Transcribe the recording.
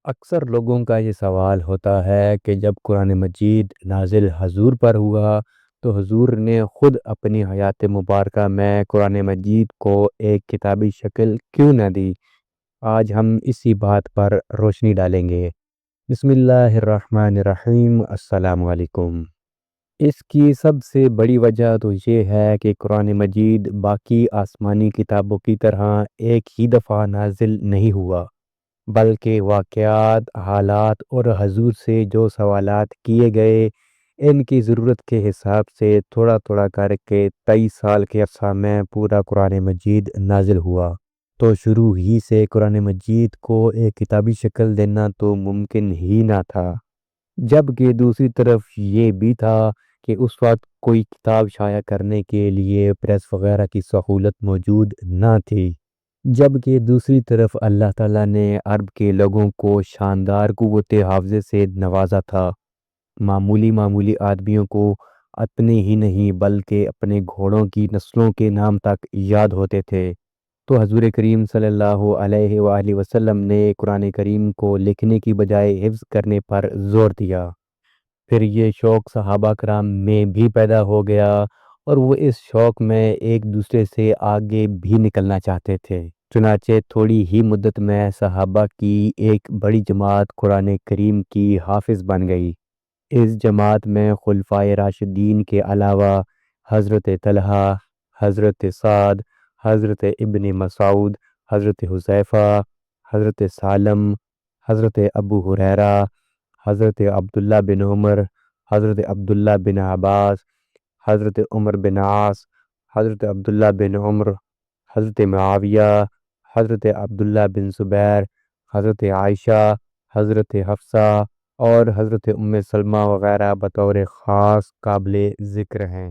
اکثر لوگوں کا یہ سوال ہوتا ہے کہ جب قرآن مجید نازل حضور پر ہوا تو حضور نے خود اپنی حیات مبارکہ میں قرآن مجید کو ایک کتابی شکل کیوں نہ دی۔ آج ہم اسی بات پر روشنی ڈالیں گے۔ بسم اللہ الرحمن الرحیم، السلام علیکم۔ اس کی سب سے بڑی وجہ تو یہ ہے کہ قرآن مجید باقی آسمانی کتابوں کی طرح ایک ہی دفعہ نازل نہیں ہوا، بلکہ واقعات، حالات اور حضور سے جو سوالات کیے گئے، ان کی ضرورت کے حساب سے تھوڑا تھوڑا کر کے 23 سال کے عرصہ میں پورا قرآن مجید نازل ہوا۔ تو شروع ہی سے قرآن مجید کو ایک کتابی شکل دینا تو ممکن ہی نہ تھا، جبکہ دوسری طرف یہ بھی تھا کہ اس وقت کوئی کتاب شائع کرنے کے لیے پریس وغیرہ کی سہولت موجود نہ تھی، جبکہ دوسری طرف اللہ تعالیٰ نے عرب کے لوگوں کو شاندار قوت حافظے سے نوازا تھا۔ معمولی آدمیوں کو اپنے ہی نہیں بلکہ اپنے گھوڑوں کی نسلوں کے نام تک یاد ہوتے تھے۔ تو حضور کریم صلی اللہ علیہ وآلہ وسلم نے قرآن کریم کو لکھنے کی بجائے حفظ کرنے پر زور دیا۔ پھر یہ شوق صحابہ کرام میں بھی پیدا ہو گیا اور وہ اس شوق میں ایک دوسرے سے آگے بھی نکلنا چاہتے تھے۔ چنانچہ تھوڑی ہی مدت میں صحابہ کی ایک بڑی جماعت قرآن کریم کی حافظ بن گئی۔ اس جماعت میں خلفائے راشدین کے علاوہ حضرت طلحہ، حضرت سعد، حضرت ابن مسعود، حضرت حذیفہ، حضرت سالم، حضرت ابو ہریرہ، حضرت عبداللہ بن عمر، حضرت عبداللہ بن عباس، حضرت عمر بن عاص، حضرت عبداللہ بن عمر، حضرت معاویہ، حضرت عبداللہ بن زبیر، حضرت عائشہ، حضرت حفصہ اور حضرت سلمہ وغیرہ بطور خاص قابل ذکر ہیں۔